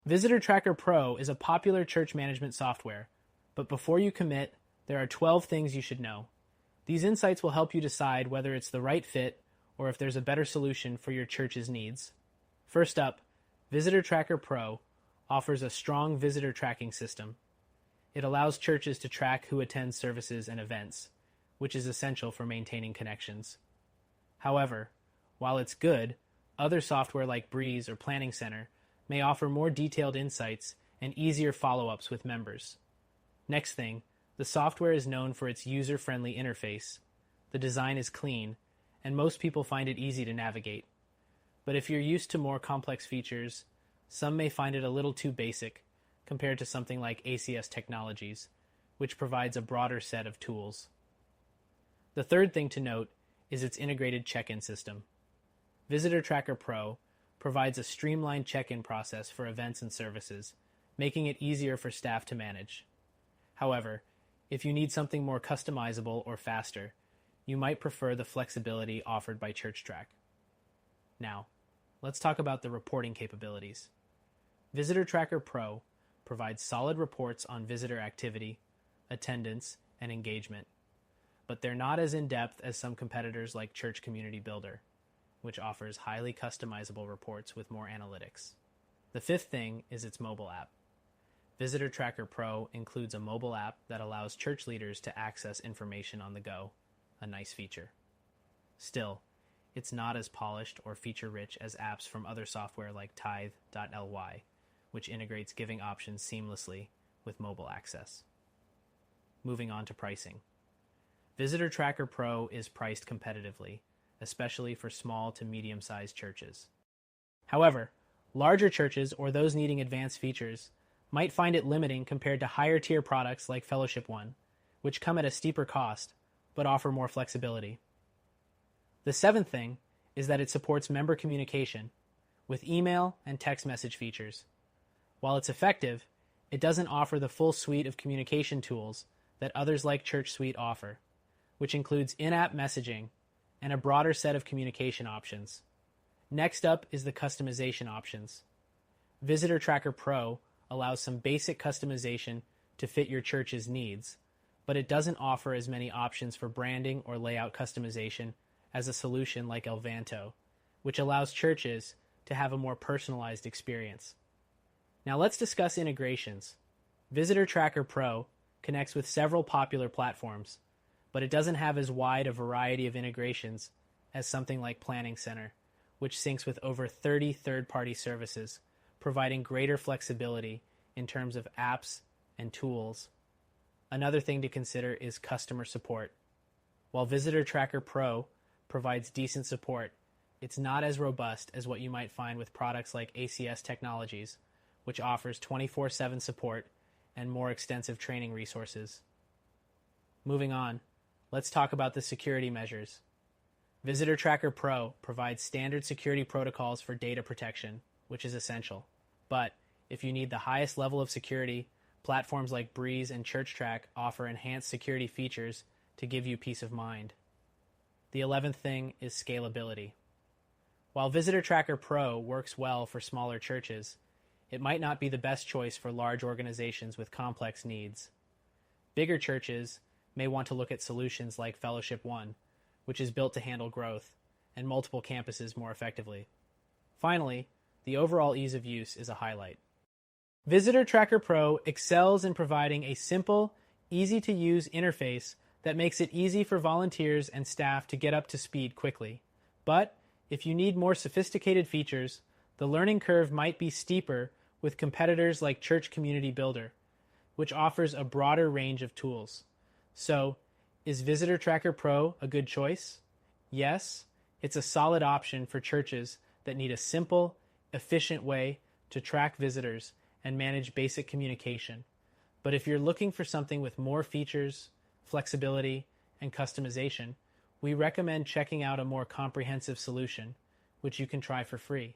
VisitorTracker Pro is a popular church management software, but before you commit, there are 12 things you should know. These insights will help you decide whether it's the right fit or if there's a better solution for your church's needs. First up, VisitorTracker Pro offers a strong visitor tracking system. It allows churches to track who attends services and events, which is essential for maintaining connections. However, while it's good, other software like Breeze or Planning Center may offer more detailed insights and easier follow-ups with members. Next thing, the software is known for its user-friendly interface. The design is clean, and most people find it easy to navigate. But if you're used to more complex features, some may find it a little too basic compared to something like ACS Technologies, which provides a broader set of tools. The third thing to note is its integrated check-in system. VisitorTracker Pro provides a streamlined check-in process for events and services, making it easier for staff to manage. However, if you need something more customizable or faster, you might prefer the flexibility offered by ChurchTrack. Now, let's talk about the reporting capabilities. VisitorTracker Pro provides solid reports on visitor activity, attendance, and engagement, but they're not as in-depth as some competitors like Church Community Builder, which offers highly customizable reports with more analytics. The fifth thing is its mobile app. VisitorTracker Pro includes a mobile app that allows church leaders to access information on the go, a nice feature. Still, it's not as polished or feature-rich as apps from other software like Tithe.ly, which integrates giving options seamlessly with mobile access. Moving on to pricing. VisitorTracker Pro is priced competitively, especially for small to medium-sized churches. However, larger churches or those needing advanced features might find it limiting compared to higher-tier products like Fellowship One, which come at a steeper cost but offer more flexibility. The seventh thing is that it supports member communication with email and text message features. While it's effective, it doesn't offer the full suite of communication tools that others like ChurchSuite offer, which includes in-app messaging and a broader set of communication options. Next up is the customization options. VisitorTracker Pro allows some basic customization to fit your church's needs, but it doesn't offer as many options for branding or layout customization as a solution like Elvanto, which allows churches to have a more personalized experience. Now let's discuss integrations. VisitorTracker Pro connects with several popular platforms, but it doesn't have as wide a variety of integrations as something like Planning Center, which syncs with over 30 third-party services, providing greater flexibility in terms of apps and tools. Another thing to consider is customer support. While VisitorTracker Pro provides decent support, it's not as robust as what you might find with products like ACS Technologies, which offers 24/7 support and more extensive training resources. Moving on, let's talk about the security measures. VisitorTracker Pro provides standard security protocols for data protection, which is essential. But if you need the highest level of security, platforms like Breeze and ChurchTrack offer enhanced security features to give you peace of mind. The 11th thing is scalability. While VisitorTracker Pro works well for smaller churches, it might not be the best choice for large organizations with complex needs. Bigger churches may want to look at solutions like Fellowship One, which is built to handle growth and multiple campuses more effectively. Finally, the overall ease of use is a highlight. VisitorTracker Pro excels in providing a simple, easy-to-use interface that makes it easy for volunteers and staff to get up to speed quickly. But if you need more sophisticated features, the learning curve might be steeper with competitors like Church Community Builder, which offers a broader range of tools. So, is VisitorTracker Pro a good choice? Yes, it's a solid option for churches that need a simple, efficient way to track visitors and manage basic communication. But if you're looking for something with more features, flexibility, and customization, we recommend checking out a more comprehensive solution, which you can try for free.